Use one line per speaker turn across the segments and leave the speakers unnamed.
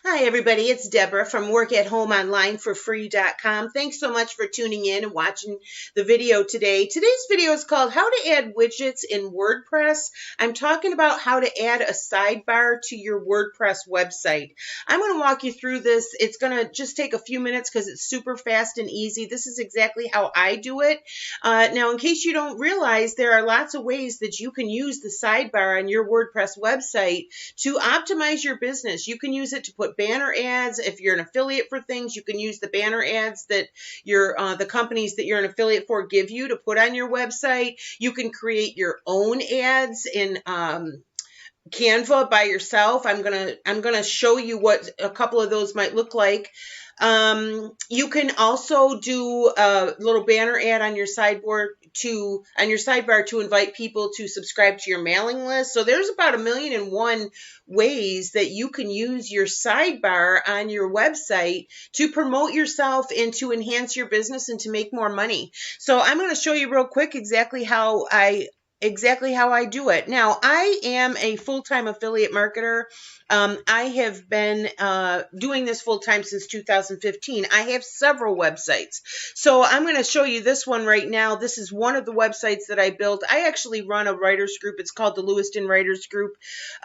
Hi, everybody. It's Deborah from workathomeonlineforfree.com. Thanks so much for tuning in and watching the video today. Today's video is called How to Add Widgets in WordPress. I'm talking about how to add a sidebar to your WordPress website. I'm going to walk you through this. It's going to just take a few minutes because it's super fast and easy. This is exactly how I do it. Now, in case you don't realize, there are lots of ways that you can use the sidebar on your WordPress website to optimize your business. You can use it to put banner ads. If you're an affiliate for things, you can use the banner ads that the companies that you're an affiliate for give you to put on your website. You can create your own ads in Canva by yourself. I'm gonna show you what a couple of those might look like. You can also do a little banner ad on your sidebar to invite people to subscribe to your mailing list. So there's about 1,000,001 ways that you can use your sidebar on your website to promote yourself and to enhance your business and to make more money. So I'm going to show you real quick exactly how I do it. Now, I am a full-time affiliate marketer. I have been doing this full-time since 2015. I have several websites. So I'm going to show you this one right now. This is one of the websites that I built. I actually run a writers group. It's called the Lewiston Writers Group.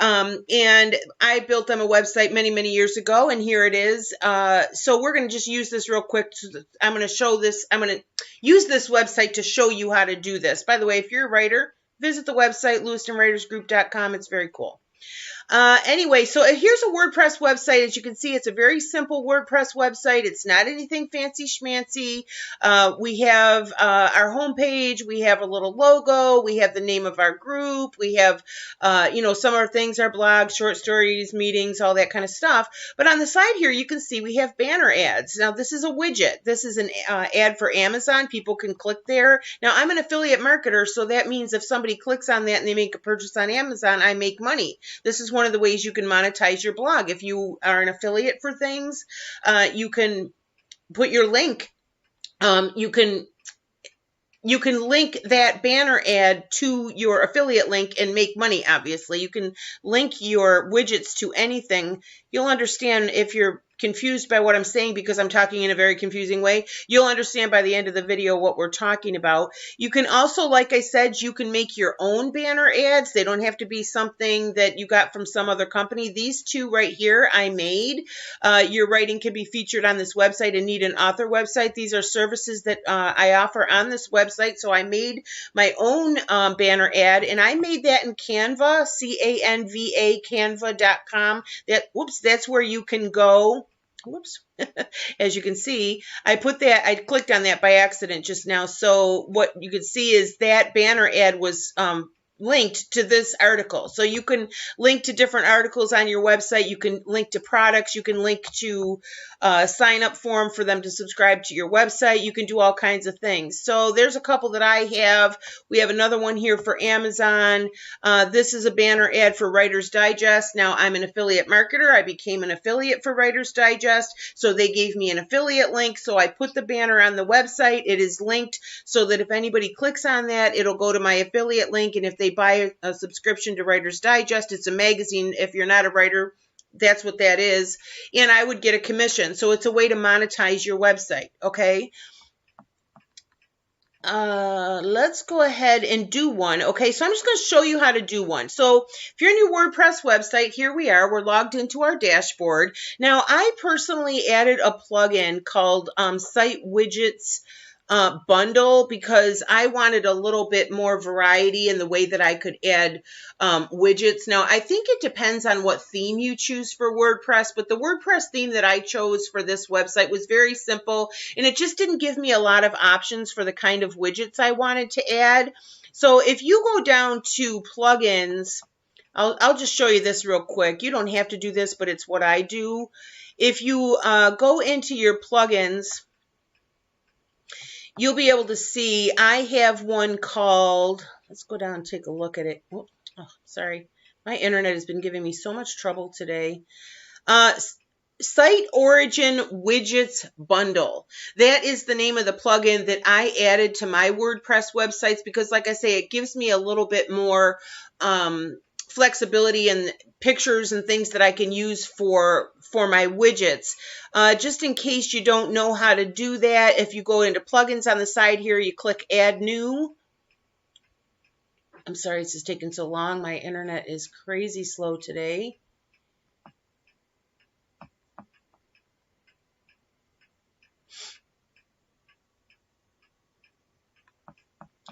And I built them a website many, many years ago, and here it is. So we're going to just use this real quick. I'm going to use this website to show you how to do this. By the way, if you're a writer, visit the website, lewistonwritersgroup.com. It's very cool. Anyway, so here's a WordPress website. As you can see, it's a very simple WordPress website. It's not anything fancy schmancy. We have our homepage. We have a little logo. We have the name of our group. We have, some of our things, our blogs, short stories, meetings, all that kind of stuff. But on the side here, you can see we have banner ads. Now, this is a widget. This is an ad for Amazon. People can click there. Now, I'm an affiliate marketer, so that means if somebody clicks on that and they make a purchase on Amazon, I make money. This is one of the ways you can monetize your blog. If you are an affiliate for things, you can put your link. You can link that banner ad to your affiliate link and make money, obviously. You can link your widgets to anything. You'll understand if you're confused by what I'm saying because I'm talking in a very confusing way. You'll understand by the end of the video what we're talking about. You can also, like I said, you can make your own banner ads. They don't have to be something that you got from some other company. These two right here I made. Your writing can be featured on this website and need an author website. These are services that I offer on this website. So I made my own banner ad, and I made that in Canva, C-A-N-V-A, canva.com. That's where you can go. Whoops. As you can see, I clicked on that by accident just now. So what you can see is that banner ad was linked to this article. So you can link to different articles on your website. You can link to products. You can link to a sign up form for them to subscribe to your website. You can do all kinds of things. So there's a couple that I have. We have another one here for Amazon. This is a banner ad for Writer's Digest. Now, I'm an affiliate marketer. I became an affiliate for Writer's Digest. So they gave me an affiliate link. So I put the banner on the website. It is linked so that if anybody clicks on that, it'll go to my affiliate link. And if they buy a subscription to Writer's Digest, it's a magazine. If you're not a writer, that's what that is. And I would get a commission. So it's a way to monetize your website. Okay. Let's go ahead and do one. Okay, so I'm just going to show you how to do one. So if you're in your WordPress website, here we are. We're logged into our dashboard. Now, I personally added a plugin called Site Widgets bundle because I wanted a little bit more variety in the way that I could add widgets. Now, I think it depends on what theme you choose for WordPress, but the WordPress theme that I chose for this website was very simple, and it just didn't give me a lot of options for the kind of widgets I wanted to add. So if you go down to plugins, I'll just show you this real quick. You don't have to do this, but it's what I do. If you go into your plugins, you'll be able to see I have one called, let's go down and take a look at it. Oh, sorry. My internet has been giving me so much trouble today. Site Origin Widgets Bundle. That is the name of the plugin that I added to my WordPress websites because, like I say, it gives me a little bit more flexibility and pictures and things that I can use for my widgets. Just in case you don't know how to do that, if you go into plugins on the side here, you click add new. I'm sorry this is taking so long. My internet is crazy slow today.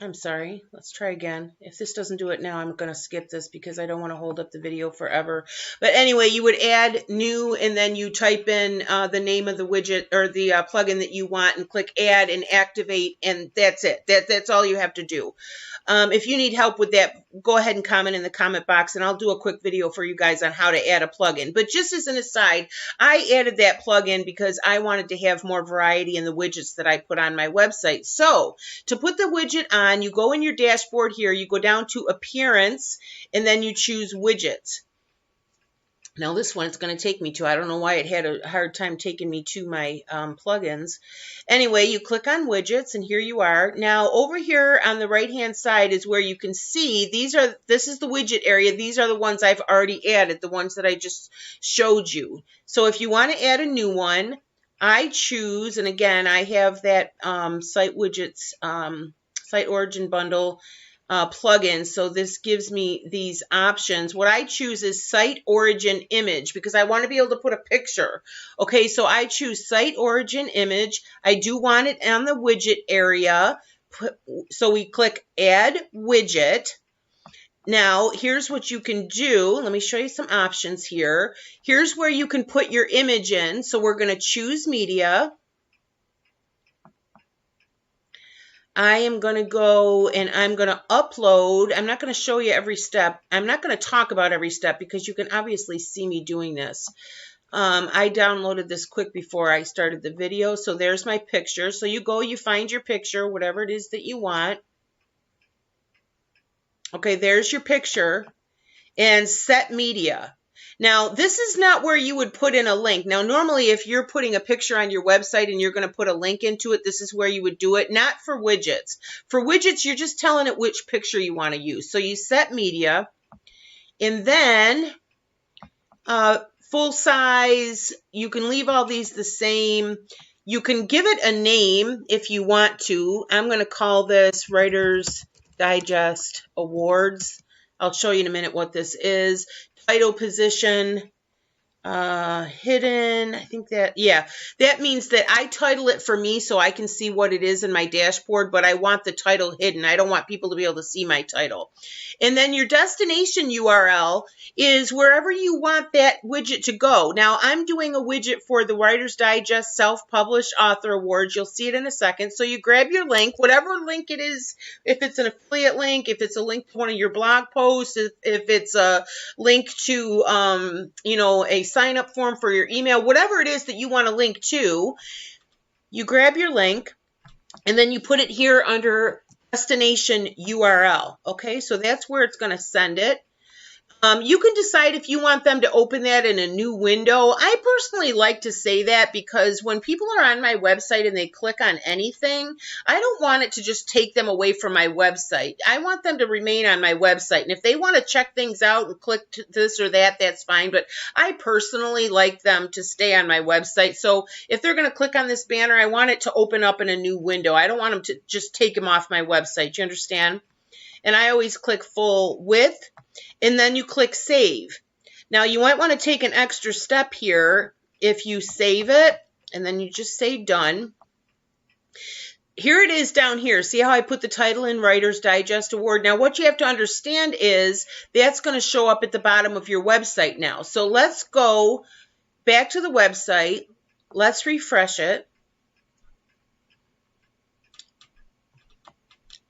I'm sorry. Let's try again. If this doesn't do it now, I'm going to skip this because I don't want to hold up the video forever. But anyway, you would add new, and then you type in the name of the widget or the plugin that you want and click add and activate, and that's it. That's all you have to do. If you need help with that, go ahead and comment in the comment box, and I'll do a quick video for you guys on how to add a plugin. But just as an aside, I added that plugin because I wanted to have more variety in the widgets that I put on my website. So to put the widget on, you go in your dashboard here, you go down to Appearance, and then you choose Widgets. Now this one it's going to take me to, I don't know why it had a hard time taking me to my plugins. Anyway, you click on Widgets, and here you are. Now over here on the right hand side is where you can see this is the widget area. These are the ones I've already added, the ones that I just showed you. So if you want to add a new one, I choose, and again I have that Site Widgets Site Origin Bundle plugin, so this gives me these options. What I choose is Site Origin Image because I want to be able to put a picture. Okay, so I choose Site Origin Image. I do want it on the widget area, so we click Add Widget. Now, here's what you can do. Let me show you some options here. Here's where you can put your image in. So we're going to choose Media. I am going to go and I'm going to upload. I'm not going to show you every step. I'm not going to talk about every step because you can obviously see me doing this. I downloaded this quick before I started the video. So there's my picture. So you go, you find your picture, whatever it is that you want. Okay, there's your picture. And set media. Now, this is not where you would put in a link. Now, normally, if you're putting a picture on your website and you're going to put a link into it, this is where you would do it, not for widgets. For widgets, you're just telling it which picture you want to use. So you set media, and then full size, you can leave all these the same. You can give it a name if you want to. I'm going to call this Writer's Digest Awards. I'll show you in a minute what this is. Title position, hidden, I think that, yeah, that means that I title it for me so I can see what it is in my dashboard, but I want the title hidden. I don't want people to be able to see my title. And then your destination URL is wherever you want that widget to go. Now, I'm doing a widget for the Writer's Digest Self-Published Author Awards. You'll see it in a second. So you grab your link, whatever link it is, if it's an affiliate link, if it's a link to one of your blog posts, if it's a link to, you know, a sign-up form for your email, whatever it is that you want to link to, you grab your link, and then you put it here under destination URL. Okay, so that's where it's going to send it. You can decide if you want them to open that in a new window. I personally like to say that because when people are on my website and they click on anything, I don't want it to just take them away from my website. I want them to remain on my website. And if they want to check things out and click to this or that, that's fine. But I personally like them to stay on my website. So if they're going to click on this banner, I want it to open up in a new window. I don't want them to just take them off my website. You understand? And I always click full width. And then you click Save. Now, you might want to take an extra step here if you save it, and then you just say Done. Here it is down here. See how I put the title in Writer's Digest Award? Now, what you have to understand is that's going to show up at the bottom of your website now. So let's go back to the website. Let's refresh it.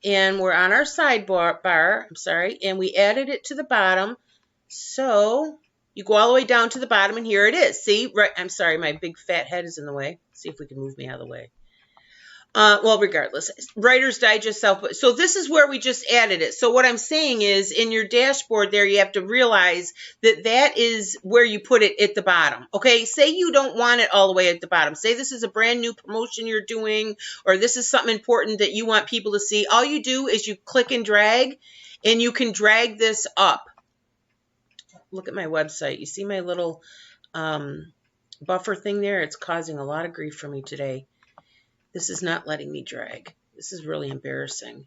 And we're on our sidebar, and we added it to the bottom. So you go all the way down to the bottom, and here it is. See, right? I'm sorry, my big fat head is in the way. See if we can move me out of the way. Well, regardless, Writer's Digest Self. So this is where we just added it. So what I'm saying is in your dashboard there, you have to realize that that is where you put it at the bottom. Okay, say you don't want it all the way at the bottom. Say this is a brand new promotion you're doing, or this is something important that you want people to see. All you do is you click and drag, and you can drag this up. look at my website. You see my little buffer thing there? It's causing a lot of grief for me today. This is not letting me drag. This is really embarrassing.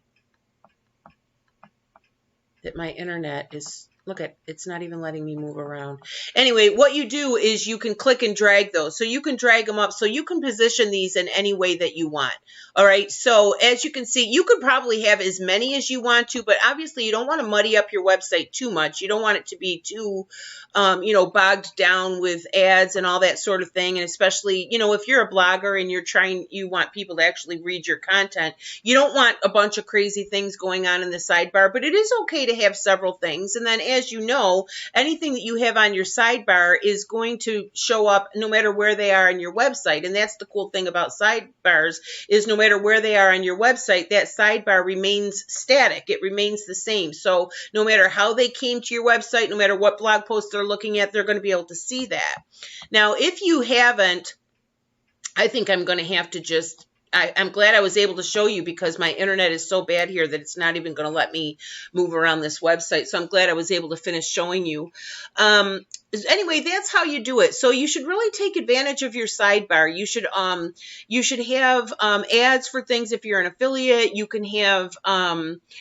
That my internet is, look at, it's not even letting me move around. Anyway, what you do is you can click and drag those. So you can drag them up so you can position these in any way that you want. All right. So as you can see, you could probably have as many as you want to, but obviously you don't want to muddy up your website too much. You don't want it to be too, bogged down with ads and all that sort of thing. And especially, if you're a blogger and you want people to actually read your content, you don't want a bunch of crazy things going on in the sidebar, but it is okay to have several things. And then as you know, anything that you have on your sidebar is going to show up no matter where they are on your website. And that's the cool thing about sidebars is no matter where they are on your website, that sidebar remains static. It remains the same. So no matter how they came to your website, no matter what blog post they're looking at, they're going to be able to see that. Now, if you haven't, I think I'm going to have to just, I'm glad I was able to show you because my internet is so bad here that it's not even going to let me move around this website. So I'm glad I was able to finish showing you. Anyway, that's how you do it. So you should really take advantage of your sidebar. You should have ads for things if you're an affiliate. You can have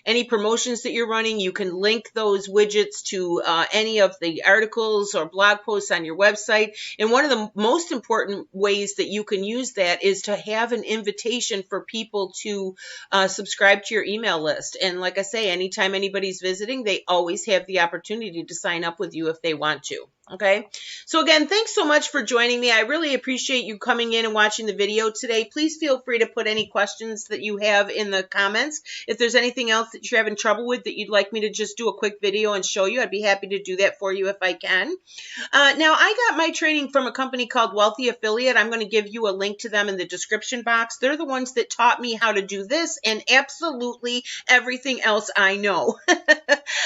any promotions that you're running. You can link those widgets to any of the articles or blog posts on your website. And one of the most important ways that you can use that is to have an invitation for people to subscribe to your email list. And like I say, anytime anybody's visiting, they always have the opportunity to sign up with you if they want to. Okay, so again, thanks so much for joining me. I really appreciate you coming in and watching the video today. Please feel free to put any questions that you have in the comments. If there's anything else that you're having trouble with that you'd like me to just do a quick video and show you, I'd be happy to do that for you if I can. Now, I got my training from a company called Wealthy Affiliate. I'm going to give you a link to them in the description box. They're the ones that taught me how to do this and absolutely everything else I know.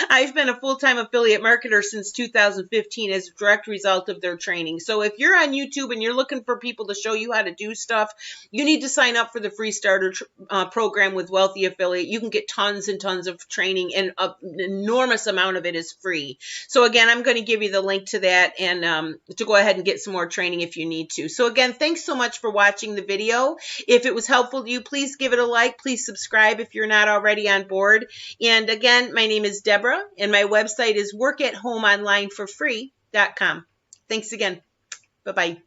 I've been a full-time affiliate marketer since 2015 as a direct result of their training. So if you're on YouTube and you're looking for people to show you how to do stuff, you need to sign up for the free starter program with Wealthy Affiliate. You can get tons and tons of training, and an enormous amount of it is free. So again, I'm going to give you the link to that and to go ahead and get some more training if you need to. So again, thanks so much for watching the video. If it was helpful to you, please give it a like. Please subscribe if you're not already on board. And again, my name is Deborah, and my website is workathomeonlineforfree.com. Thanks again. Bye-bye.